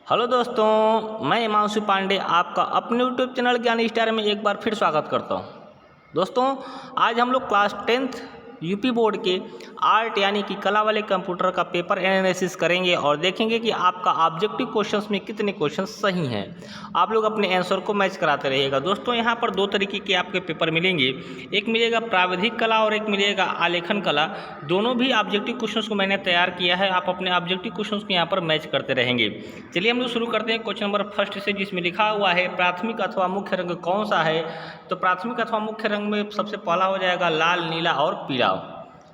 Hello दोस्तों, मैं हिमांशु पांडे आपका अपने यूट्यूब चैनल ज्ञान स्टार में एक बार फिर स्वागत करता हूं। दोस्तों, आज हम लोग क्लास 10th यूपी बोर्ड के आर्ट यानी कि कला वाले कंप्यूटर का पेपर एनालिसिस करेंगे और देखेंगे कि आपका ऑब्जेक्टिव क्वेश्चंस में कितने क्वेश्चंस सही हैं। आप लोग अपने आंसर को मैच कराते रहिएगा। दोस्तों, यहाँ पर दो तरीके के आपके पेपर मिलेंगे, एक मिलेगा प्राविधिक कला और एक मिलेगा आलेखन कला। दोनों भी ऑब्जेक्टिव क्वेश्चंस को मैंने तैयार किया है, आप अपने ऑब्जेक्टिव क्वेश्चंस को यहाँ पर मैच करते रहेंगे। चलिए हम लोग शुरू करते हैं क्वेश्चन नंबर फर्स्ट से, जिसमें लिखा हुआ है प्राथमिक अथवा मुख्य रंग कौन सा है। तो प्राथमिक अथवा मुख्य रंग में सबसे पहला हो जाएगा लाल, नीला और पीला।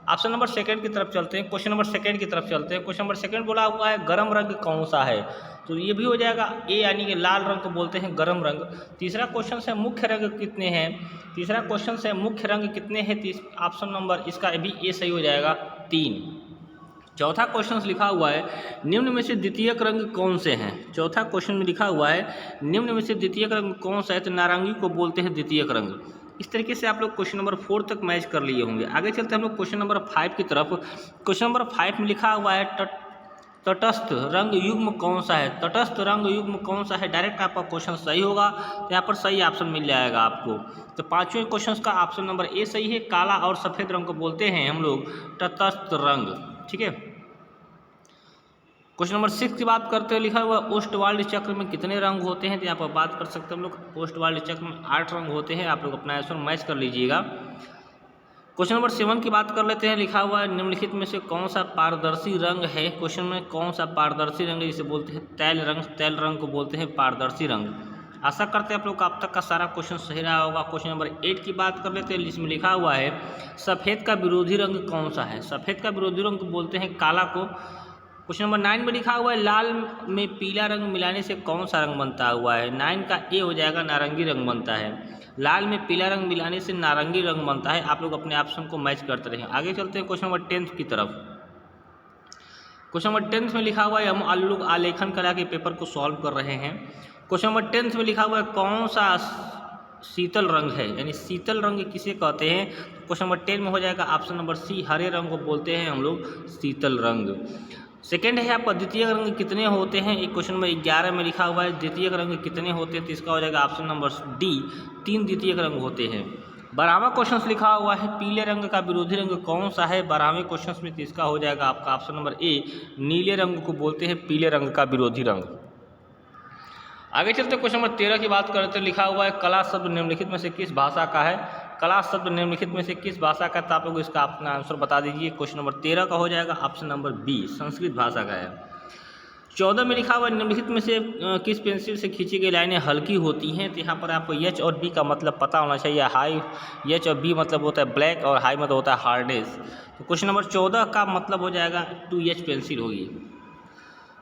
ऑप्शन नंबर सेकंड की तरफ चलते हैं, क्वेश्चन नंबर सेकंड की तरफ चलते हैं। क्वेश्चन नंबर सेकंड बोला हुआ है गर्म रंग कौन सा है, तो ये भी हो जाएगा ए यानी कि लाल रंग को बोलते हैं गर्म रंग। तीसरा क्वेश्चन है मुख्य रंग कितने हैं, तीसरा क्वेश्चन है मुख्य रंग कितने हैं, ऑप्शन नंबर इसका भी ए सही हो जाएगा 3। चौथा क्वेश्चन लिखा हुआ है निम्न में से द्वितीयक रंग कौन से हैं। चौथा क्वेश्चन में लिखा हुआ है निम्न में से द्वितीयक रंग कौन सा है, तो नारंगी को बोलते हैं द्वितीयक रंग। इस तरीके से आप लोग क्वेश्चन नंबर 4 तक मैच कर लिए होंगे। आगे चलते हैं हम लोग क्वेश्चन नंबर 5 की तरफ। क्वेश्चन नंबर 5 में लिखा हुआ है तटस्थ रंग युग्म कौन सा है। तटस्थ रंग युग्म कौन सा है, डायरेक्ट आपका क्वेश्चन सही होगा, तो यहाँ पर सही ऑप्शन मिल जाएगा आपको। तो पांचवें क्वेश्चन का ऑप्शन नंबर ए सही है, काला और सफ़ेद रंग को बोलते हैं हम लोग तटस्थ रंग। ठीक है, क्वेश्चन नंबर 6 की बात करते हैं, लिखा हुआ ओस्टवाल्ड चक्र में कितने रंग होते हैं, तो यहाँ पर बात कर सकते हैं हम लोग ओस्टवाल्ड चक्र में 8 रंग होते हैं। आप लोग अपना आंसर मैच कर लीजिएगा। क्वेश्चन नंबर 7 की बात कर लेते हैं, लिखा हुआ है निम्नलिखित में से कौन सा पारदर्शी रंग है। क्वेश्चन में कौन सा पारदर्शी रंग है, जिसे बोलते हैं तैल रंग। तैल रंग को बोलते हैं पारदर्शी रंग। आशा करते हैं आप लोग आप तक का सारा क्वेश्चन सही रहा होगा। क्वेश्चन नंबर 8 की बात कर लेते हैं, जिसमें लिखा हुआ है सफ़ेद का विरोधी रंग कौन सा है। सफ़ेद का विरोधी रंग को बोलते हैं काला को। क्वेश्चन नंबर 9 में लिखा हुआ है लाल में पीला रंग मिलाने से कौन सा रंग बनता हुआ है। 9 का ए हो जाएगा, नारंगी रंग बनता है। लाल में पीला रंग मिलाने से नारंगी रंग बनता है। आप लोग अपने ऑप्शन को मैच करते रहें। आगे चलते हैं क्वेश्चन नंबर 10 की तरफ। क्वेश्चन नंबर 10 में लिखा हुआ है हम लोग आलेखन कला के पेपर को सॉल्व कर रहे हैं। क्वेश्चन नंबर 10 में लिखा हुआ है कौन सा शीतल रंग है, यानी शीतल रंग किसे कहते हैं। क्वेश्चन नंबर 10 में हो जाएगा ऑप्शन नंबर सी, हरे रंग को बोलते हैं हम लोग शीतल रंग। सेकेंड है आपका द्वितीय रंग कितने होते हैं। एक क्वेश्चन नंबर 11 में लिखा हुआ है द्वितीय रंग कितने होते हैं, तो इसका हो जाएगा ऑप्शन नंबर डी, 3 द्वितीय रंग होते हैं। 12वां क्वेश्चन लिखा हुआ है पीले रंग का विरोधी रंग कौन सा है। 12वें क्वेश्चन में तो इसका हो जाएगा आपका ऑप्शन नंबर ए, नीले रंग को बोलते हैं पीले रंग का विरोधी रंग। आगे चलते क्वेश्चन नंबर 13 की बात करते, लिखा हुआ है कला शब्द निम्नलिखित में से किस भाषा का है। कला शब्द निम्नलिखित में से किस भाषा का, तो आप लोग इसका अपना आंसर बता दीजिए। क्वेश्चन नंबर 13 का हो जाएगा ऑप्शन नंबर बी, संस्कृत भाषा का है। 14 में लिखा हुआ निम्नलिखित में से किस पेंसिल से खींची गई लाइनें हल्की होती हैं, तो यहाँ पर आपको एच और बी का मतलब पता होना चाहिए। हाई एच और बी मतलब होता है ब्लैक और हाई मतलब होता है हार्डनेस। तो क्वेश्चन नंबर 14 का मतलब हो जाएगा 2H पेंसिल होगी।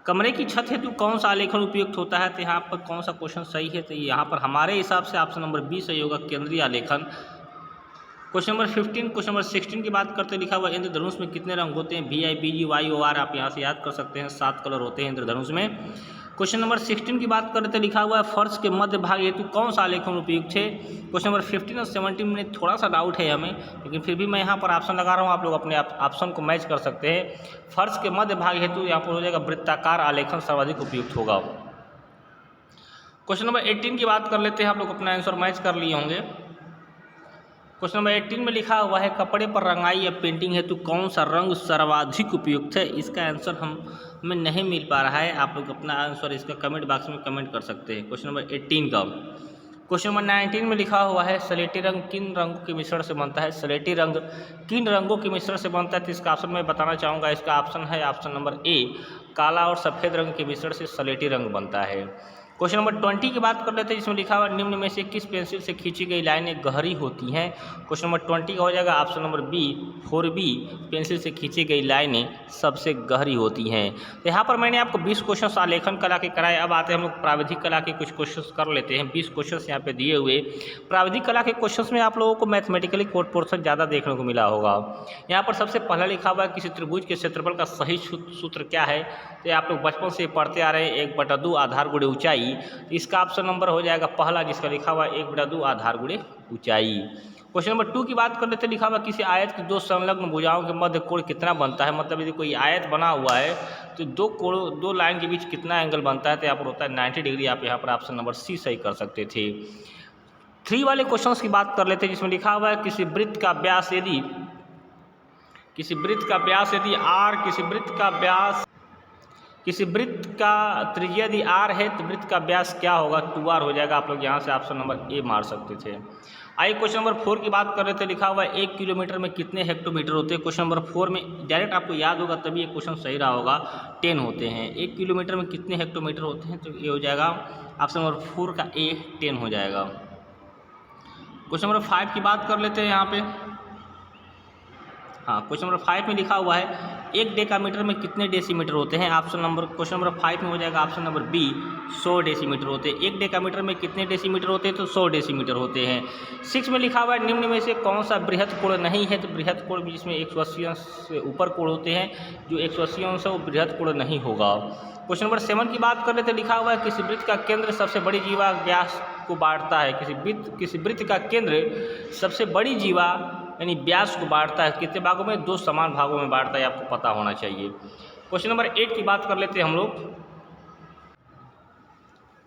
कमरे की छत हेतु कौन सा आलेखन उपयुक्त होता है, तो यहाँ पर कौन सा क्वेश्चन सही है, तो यहाँ पर हमारे हिसाब से ऑप्शन नंबर बी सही होगा, केंद्रीय आलेखन। क्वेश्चन नंबर 15, क्वेश्चन नंबर 16 की बात करते, लिखा हुआ इंद्रधनुष में कितने रंग होते हैं। VIBGYOR आप यहाँ से याद कर सकते हैं, 7 कलर होते हैं इंद्रधनुष में। क्वेश्चन नंबर 16 की बात करते, लिखा हुआ है फर्श के मध्य भाग हेतु कौन सा आलेखन उपयुक्त है। क्वेश्चन नंबर 15 और 17 में थोड़ा सा डाउट है हमें, लेकिन फिर भी मैं यहाँ पर ऑप्शन लगा रहा हूँ, आप लोग अपने ऑप्शन को मैच कर सकते हैं। फर्श के मध्य भाग हेतु यहाँ पर हो जाएगा वृत्ताकार आलेखन सर्वाधिक उपयुक्त होगा। क्वेश्चन नंबर 18 की बात कर लेते हैं, आप लोग अपना आंसर मैच कर लिए होंगे। क्वेश्चन नंबर 18 में लिखा हुआ है कपड़े पर रंगाई या पेंटिंग हेतु कौन सा रंग सर्वाधिक उपयुक्त है। इसका आंसर हमें नहीं मिल पा रहा है, आप लोग अपना आंसर इसका कमेंट बॉक्स में कमेंट कर सकते हैं। क्वेश्चन नंबर 18 का। क्वेश्चन नंबर 19 में लिखा हुआ है सलेटी रंग किन रंगों के मिश्रण से बनता है। सलेटी रंग किन रंगों के मिश्रण से बनता है, तो इसका ऑप्शन मैं बताना चाहूँगा। इसका ऑप्शन है ऑप्शन नंबर ए, काला और सफ़ेद रंग के मिश्रण से सलेटी रंग बनता है। क्वेश्चन नंबर 20 की बात कर लेते हैं, जिसमें लिखा हुआ निम्न में से किस पेंसिल से खींची गई लाइनें गहरी होती हैं। क्वेश्चन नंबर 20 का हो जाएगा option number B, 4B pencil से खींची गई लाइनें सबसे गहरी होती हैं। तो यहाँ पर मैंने आपको 20 क्वेश्चन आलेखन कला के कराए। अब आते हैं हम लोग प्राविधिक कला के कुछ क्वेश्चन कर लेते हैं। 20 क्वेश्चन यहाँ पे दिए हुए। प्राविधिक कला के क्वेश्चन में आप लोगों को मैथमेटिकली पोर्शन ज़्यादा देखने को मिला होगा। यहाँ पर सबसे पहला लिखा हुआ है किसी त्रिभुज के क्षेत्रफल का सही सूत्र क्या है, तो आप लोग बचपन से पढ़ते आ रहे हैं 1/2 आधार गुणे ऊंचाई। इसका ऑप्शन नंबर हो जाएगा पहला, जिसका लिखा हुआ है 1/2 आधार गुणे ऊंचाई। क्वेश्चन नंबर 2 की बात कर लेते हैं। लिखा हुआ किसी आयत की दो संलग्न भुजाओं के मध्य कोण कितना बनता है। मतलब यदि कोई आयत बना हुआ है तो दो लाइन के बीच कितना एंगल बनता है, तो यहाँ पर होता है 90 डिग्री। आप यहाँ पर ऑप्शन नंबर सी सही कर सकते थे। 3 वाले क्वेश्चंस की बात कर लेते हैं, जिसमें लिखा हुआ है किसी वृत्त का व्यास यदि r, किसी वृत्त का त्रिज्या यदि r है तो वृत्त का व्यास क्या होगा, 2r हो जाएगा। आप लोग यहाँ से ऑप्शन नंबर ए मार सकते थे। आइए क्वेश्चन नंबर 4 की बात कर रहे थे। लिखा हुआ है 1 किलोमीटर में कितने हेक्टोमीटर होते हैं। क्वेश्चन नंबर 4 में डायरेक्ट आपको याद होगा तभी ये क्वेश्चन सही रहा होगा, 10 होते हैं। 1 किलोमीटर में कितने हेक्टोमीटर होते हैं, तो ये हो जाएगा ऑप्शन नंबर 4 का ए 10 हो जाएगा। क्वेश्चन नंबर 5 की बात कर लेते हैं यहाँ पे। हाँ, क्वेश्चन नंबर 5 में लिखा हुआ है 1 डेकामीटर में कितने डेसीमीटर होते हैं। क्वेश्चन नंबर 5 में हो जाएगा ऑप्शन नंबर बी 100 डेसीमीटर होते हैं। 1 डेकामीटर में कितने डेसीमीटर होते हैं, तो 100 डेसीमीटर होते हैं। 6 में लिखा हुआ है निम्न में से कौन सा बृहत कोण नहीं है। तो बृहत कोण जिसमें 180 अंश से ऊपर कोण होते हैं, जो 180 अंश है वो बृहत कोण नहीं होगा। क्वेश्चन नंबर 7 की बात कर लेते हैं। लिखा हुआ है किसी वृत्त का केंद्र सबसे बड़ी जीवा व्यास को बांटता है। किसी वृत्त का केंद्र सबसे बड़ी जीवा यानी व्यास को बांटता है कितने भागों में, 2 समान भागों में बांटता है, आपको पता होना चाहिए। क्वेश्चन नंबर 8 की बात कर लेते हैं हम लोग।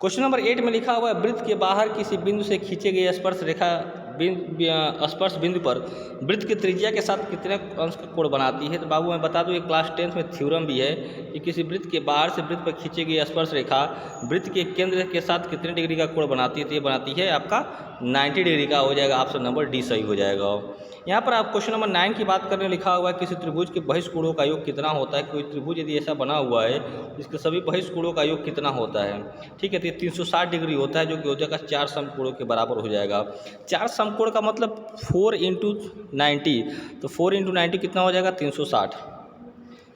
क्वेश्चन नंबर 8 में लिखा हुआ है वृत्त के बाहर किसी बिंदु से खींचे गए स्पर्श बिंदु पर वृत्त की त्रिज्या के साथ कितने अंश का कोण बनाती है। तो बाबू मैं बता दूं ये क्लास 10th में थ्योरम भी है कि किसी वृत्त के बाहर से वृत्त पर खींची गई स्पर्श रेखा वृत्त के केंद्र के साथ कितने डिग्री का कोण बनाती है। तो ये बनाती है आपका 90 डिग्री का हो जाएगा। ऑप्शन नंबर डी सही हो जाएगा। यहाँ पर आप क्वेश्चन नंबर 9 की बात करने लिखा हुआ है किसी त्रिभुज के बहिष्कोणों का योग कितना होता है। कोई त्रिभुज यदि ऐसा बना हुआ है इसके सभी बहिष्कोणों का योग कितना होता है। ठीक है, तो ये 360 डिग्री होता है, जो कि हो जाएगा 4 समकोणों के बराबर हो जाएगा। 4 समकोण का मतलब 4 × 90, तो 4 × 90 कितना हो जाएगा, 360।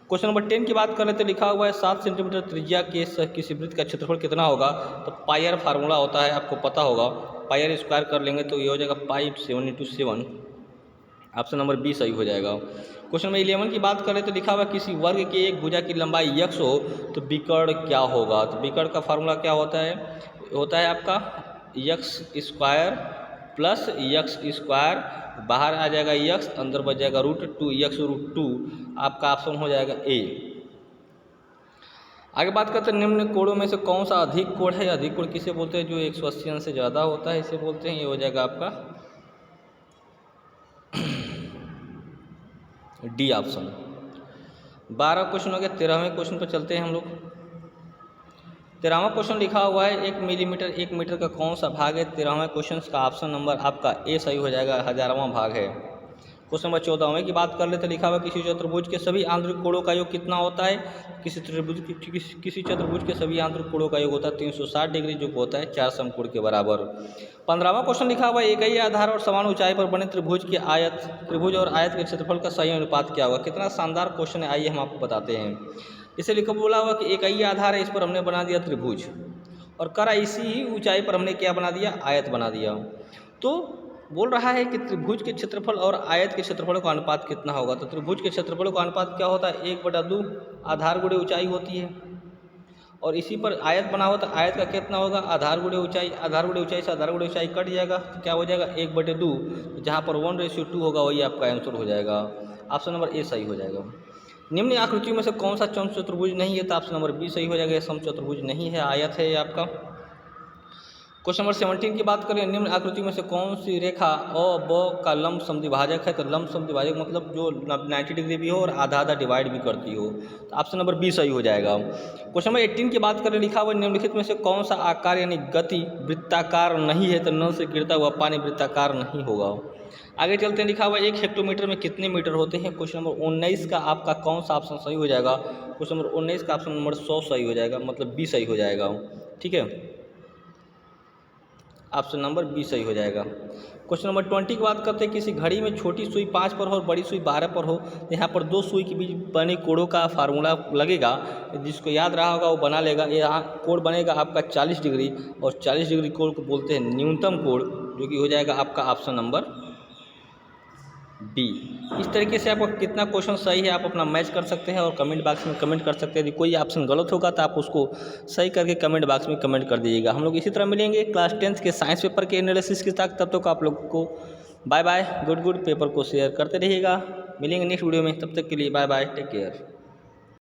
क्वेश्चन नंबर 10 की बात कर लेते हैं। लिखा हुआ है 7 सेंटीमीटर त्रिज्या के किसी वृत्त का क्षेत्रफल कितना होगा। तो पाई आर फार्मूला होता है, आपको पता होगा। पाई आर स्क्वायर कर लेंगे तो ये हो जाएगा पाई 7 × 7। ऑप्शन नंबर बी सही हो जाएगा। क्वेश्चन नंबर 11 की बात करें तो लिखा हुआ किसी वर्ग के एक भुजा की लंबाई x हो तो विकर्ण क्या होगा। तो विकर्ण का फार्मूला क्या होता है आपका x² प्लस x², बाहर आ जाएगा x, अंदर बच जाएगा √2, x√2। आपका ऑप्शन हो जाएगा ए। आगे बात करते हैं निम्न कोणों में से कौन सा अधिक कोण है। अधिक कोण किसे बोलते हैं, जो 180 अंश से ज़्यादा होता है, इसे बोलते हैं। ये हो जाएगा आपका डी ऑप्शन। 12 क्वेश्चन हो गया। 13वें क्वेश्चन पर चलते हैं हम लोग। 13वां क्वेश्चन लिखा हुआ है 1 मिलीमीटर 1 मीटर का कौन सा भाग है। 13वें क्वेश्चन का ऑप्शन नंबर आपका ए सही हो जाएगा, 1000वां भाग है। क्वेश्चन नंबर 14वें की बात कर लेते लिखा हुआ किसी चतुर्भुज के सभी आंतरिक कोणों का योग कितना होता है। किसी चतुर्भुज के सभी आंतरिक कोणों का योग होता है 360 डिग्री, जो होता है 4 समकोण के बराबर। 15वां क्वेश्चन लिखा हुआ है एक ही आधार और समान ऊंचाई पर बने त्रिभुज और आयत के क्षेत्रफल का सही अनुपात क्या होगा। कितना शानदार क्वेश्चन है, आइए हम आपको बताते हैं। इसे लिखा बोला हुआ कि एक ही आधार है, इस पर हमने बना दिया त्रिभुज, और करा इसी ही ऊंचाई पर हमने क्या बना दिया, आयत बना दिया। तो बोल रहा है कि त्रिभुज के क्षेत्रफल और आयत के क्षेत्रफल का अनुपात कितना होगा। तो त्रिभुज के क्षेत्रफल का अनुपात क्या होता है, 1/2 आधार गुणे ऊंचाई होती है, और इसी पर आयत बना हुआ तो आयत का कितना होगा, आधार गुणे ऊंचाई। आधार गुणे ऊंचाई से आधार गुणे ऊंचाई कट जाएगा तो क्या हो जाएगा, 1/2। जहाँ पर 1:2 होगा वही आपका आंसर हो जाएगा। ऑप्शन नंबर ए सही हो जाएगा। निम्न आकृतियों में से कौन सा समचतुर्भुज नहीं है। तो ऑप्शन नंबर बी सही हो जाएगा, समचतुर्भुज नहीं है, आयत है ये आपका। क्वेश्चन नंबर 17 की बात करें, निम्न आकृति में से कौन सी रेखा अ ब का लंब समद्विभाजक है। तो लंब समद्विभाजक मतलब जो 90 डिग्री भी हो और आधा आधा डिवाइड भी करती हो। तो ऑप्शन नंबर बी सही हो जाएगा। क्वेश्चन नंबर 18 की बात करें, लिखा हुआ निम्नलिखित में से कौन सा आकार यानी गति वृत्ताकार नहीं है। तो नल से गिरता हुआ पानी वृत्ताकार नहीं होगा। आगे चलते हैं, लिखा हुआ 1 हेक्टोमीटर में कितने मीटर होते हैं। क्वेश्चन नंबर 19 का आपका कौन सा ऑप्शन सही हो जाएगा। क्वेश्चन नंबर 19 का ऑप्शन नंबर 100 सही हो जाएगा, मतलब बी सही हो जाएगा। ठीक है, ऑप्शन नंबर बी सही हो जाएगा। क्वेश्चन नंबर 20 की बात करते हैं, किसी घड़ी में छोटी सुई 5 पर हो और बड़ी सुई 12 पर हो। यहाँ पर 2 सुई के बीच बने कोणों का फार्मूला लगेगा, जिसको याद रहा होगा वो बना लेगा। यहाँ कोण बनेगा आपका 40 डिग्री, और 40 डिग्री कोण को बोलते हैं न्यूनतम कोण, जो कि हो जाएगा आपका ऑप्शन नंबर बी। इस तरीके से आपका कितना क्वेश्चन सही है आप अपना मैच कर सकते हैं और कमेंट बॉक्स में कमेंट कर सकते हैं। यदि कोई ऑप्शन गलत होगा तो आप उसको सही करके कमेंट बॉक्स में कमेंट कर दीजिएगा। हम लोग इसी तरह मिलेंगे क्लास 10th के साइंस पेपर के एनालिसिस के साथ। तब तक आप लोग को bye bye, good good, paper को शेयर करते रहिएगा। मिलेंगे नेक्स्ट वीडियो में, तब तक के लिए बाय बाय, टेक केयर।